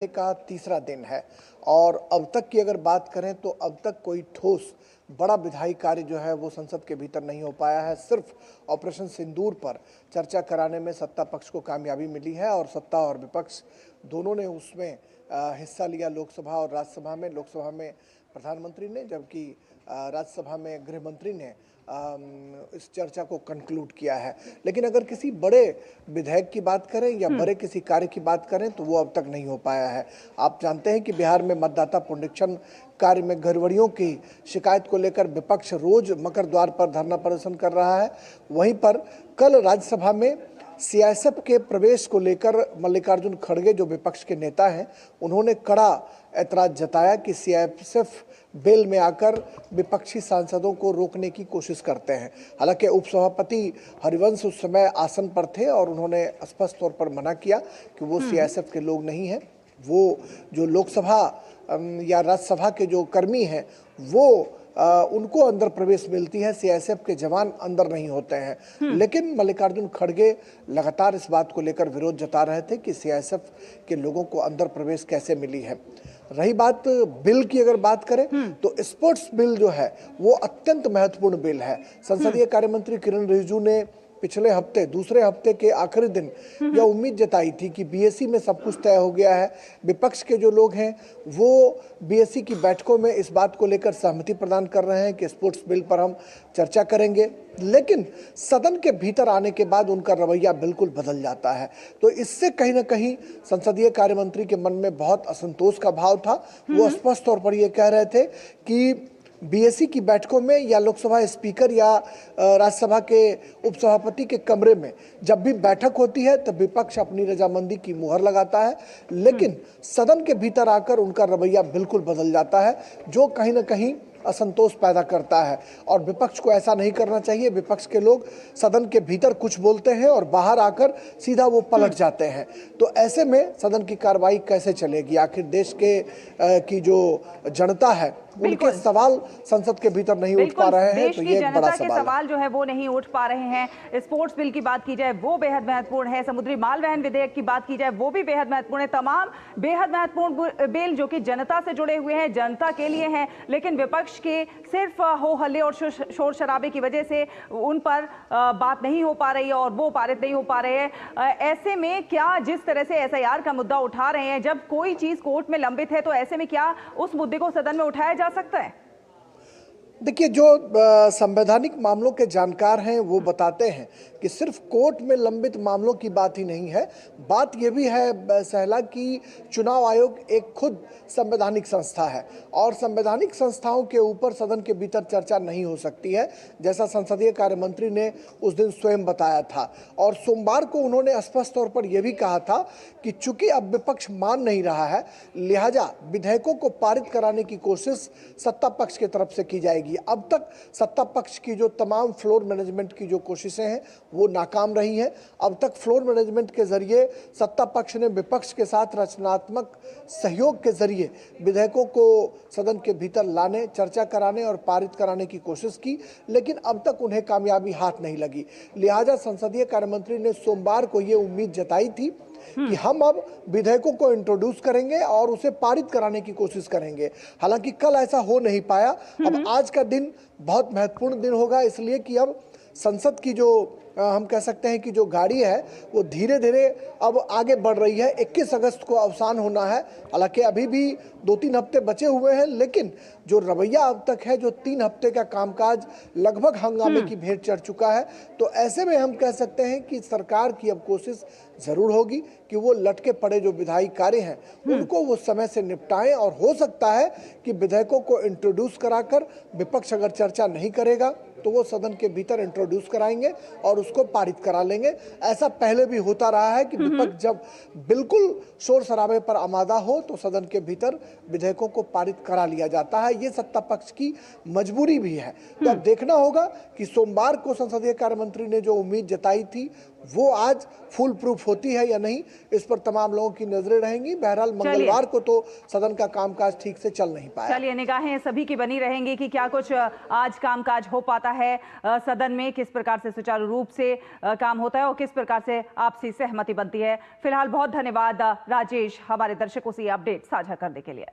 का तीसरा दिन है और अब तक की अगर बात करें तो अब तक कोई ठोस बड़ा विधायी कार्य जो है वो संसद के भीतर नहीं हो पाया है। सिर्फ ऑपरेशन सिंदूर पर चर्चा कराने में सत्ता पक्ष को कामयाबी मिली है और सत्ता और विपक्ष दोनों ने उसमें हिस्सा लिया। लोकसभा और राज्यसभा में, लोकसभा में प्रधानमंत्री ने, जबकि राज्यसभा में गृह मंत्री ने इस चर्चा को कंक्लूड किया है। लेकिन अगर किसी बड़े विधेयक की बात करें या बड़े किसी कार्य की बात करें तो वो अब तक नहीं हो पाया है। आप जानते हैं कि बिहार में मतदाता पुनरीक्षण कार्य में गड़बड़ियों की शिकायत को लेकर विपक्ष रोज मकर द्वार पर धरना प्रदर्शन कर रहा है। वहीं पर कल राज्यसभा में सीआईएसएफ के प्रवेश को लेकर मल्लिकार्जुन खड़गे जो विपक्ष के नेता हैं, उन्होंने कड़ा ऐतराज जताया कि सीआईएसएफ बिल में आकर विपक्षी सांसदों को रोकने की कोशिश करते हैं। हालांकि उपसभापति हरिवंश उस समय आसन पर थे और उन्होंने स्पष्ट तौर पर मना किया कि वो सीआईएसएफ के लोग नहीं हैं। वो जो लोकसभा या राज्यसभा के जो कर्मी हैं वो उनको अंदर प्रवेश मिलती है, सीआईएसएफ के जवान अंदर नहीं होते हैं। लेकिन मल्लिकार्जुन खड़गे लगातार इस बात को लेकर विरोध जता रहे थे कि सीआईएसएफ के लोगों को अंदर प्रवेश कैसे मिली है। रही बात बिल की, अगर बात करें तो स्पोर्ट्स बिल जो है वो अत्यंत महत्वपूर्ण बिल है। संसदीय कार्य मंत्री किरण रिजिजू ने पिछले हफ्ते, दूसरे हफ्ते के आखिरी दिन यह उम्मीद जताई थी कि बीएसई में सब कुछ तय हो गया है। विपक्ष के जो लोग हैं वो बीएसई की बैठकों में इस बात को लेकर सहमति प्रदान कर रहे हैं कि स्पोर्ट्स बिल पर हम चर्चा करेंगे। लेकिन सदन के भीतर आने के बाद उनका रवैया बिल्कुल बदल जाता है। तो इससे कहीं ना कहीं संसदीय कार्य मंत्री के मन में बहुत असंतोष का भाव था। वो स्पष्ट तौर पर यह कह रहे थे कि बीएसई की बैठकों में या लोकसभा स्पीकर या राज्यसभा के उपसभापति के कमरे में जब भी बैठक होती है तब विपक्ष अपनी रजामंदी की मुहर लगाता है, लेकिन सदन के भीतर आकर उनका रवैया बिल्कुल बदल जाता है, जो कहीं ना कहीं असंतोष पैदा करता है। और विपक्ष को ऐसा नहीं करना चाहिए। विपक्ष के लोग सदन के भीतर कुछ बोलते हैं और बाहर आकर सीधा वो पलट जाते हैं। तो ऐसे में सदन की कार्रवाई कैसे चलेगी? आखिर देश के की जो जनता है उनके सवाल संसद के भीतर नहीं उठ पा रहे हैं, तो ये एक बड़ा सवाल जो है वो नहीं उठ पा रहे हैं। स्पोर्ट्स बिल की बात की जाए वो बेहद महत्वपूर्ण है, समुद्री माल वहन विधेयक की बात की जाए वो भी बेहद महत्वपूर्ण है। तमाम बेहद महत्वपूर्ण बिल जो कि जनता से जुड़े हुए हैं, जनता के लिए हैं, लेकिन विपक्ष के सिर्फ हो हल्ले और शोर शराबे की वजह से उन पर बात नहीं हो पा रही है और वो पारित नहीं हो पा रहे हैं। ऐसे में क्या, जिस तरह से एसआईआर का मुद्दा उठा रहे हैं, जब कोई चीज कोर्ट में लंबित है तो ऐसे में क्या उस मुद्दे को सदन में उठाया जा सकता है? देखिए, जो संवैधानिक मामलों के जानकार हैं वो बताते हैं कि सिर्फ कोर्ट में लंबित मामलों की बात ही नहीं है, बात यह भी है सहला कि चुनाव आयोग एक खुद संवैधानिक संस्था है और संवैधानिक संस्थाओं के ऊपर सदन के भीतर चर्चा नहीं हो सकती है, जैसा संसदीय कार्य मंत्री ने उस दिन स्वयं बताया था। और सोमवार को उन्होंने स्पष्ट तौर पर यह भी कहा था कि चूंकि अब विपक्ष मान नहीं रहा है, लिहाजा विधेयकों को पारित कराने की कोशिश सत्ता पक्ष की तरफ से की जाएगी। अब तक सत्ता पक्ष की जो तमाम फ्लोर मैनेजमेंट की जो कोशिशें हैं वो नाकाम रही हैं। अब तक फ्लोर मैनेजमेंट के जरिए सत्ता पक्ष ने विपक्ष के साथ रचनात्मक सहयोग के जरिए विधेयकों को सदन के भीतर लाने, चर्चा कराने और पारित कराने की कोशिश की, लेकिन अब तक उन्हें कामयाबी हाथ नहीं लगी। लिहाजा संसदीय कार्य मंत्री ने सोमवार को ये उम्मीद जताई थी कि हम अब विधेयकों को इंट्रोड्यूस करेंगे और उसे पारित कराने की कोशिश करेंगे। हालांकि कल ऐसा हो नहीं पाया। अब आज का दिन बहुत महत्वपूर्ण दिन होगा, इसलिए कि अब संसद की जो हम कह सकते हैं कि जो गाड़ी है वो धीरे धीरे अब आगे बढ़ रही है। 21 अगस्त को अवसान होना है। हालांकि अभी भी 2-3 हफ्ते बचे हुए हैं, लेकिन जो रवैया अब तक है, जो 3 हफ्ते का कामकाज लगभग हंगामे की भेंट चढ़ चुका है, तो ऐसे में हम कह सकते हैं कि सरकार की अब कोशिश जरूर होगी कि वो लटके पड़े जो विधायी कार्य हैं उनको वो समय से निपटाएं। और हो सकता है कि विधेयकों को इंट्रोड्यूस कराकर विपक्ष अगर चर्चा नहीं करेगा तो वो सदन के भीतर इंट्रोड्यूस कराएंगे और उसको पारित करा लेंगे। ऐसा पहले भी होता रहा है कि विपक्ष जब बिल्कुल शोर शराबे पर आमादा हो तो सदन के भीतर विधेयकों को पारित करा लिया जाता है। ये सत्ता पक्ष की मजबूरी भी है। तो अब देखना होगा कि सोमवार को संसदीय कार्य मंत्री ने जो उम्मीद जताई थी वो आज फुल प्रूफ होती है या नहीं, इस पर तमाम लोगों की नजरें रहेंगी। बहरहाल मंगलवार को तो सदन का कामकाज ठीक से चल नहीं पाया। चलिए, निगाहें सभी की बनी रहेंगी कि क्या कुछ आज कामकाज हो पाता है सदन में, किस प्रकार से सुचारू रूप से काम होता है और किस प्रकार से आपसी सहमति बनती है। फिलहाल बहुत धन्यवाद राजेश, हमारे दर्शकों से ये अपडेट साझा करने के लिए।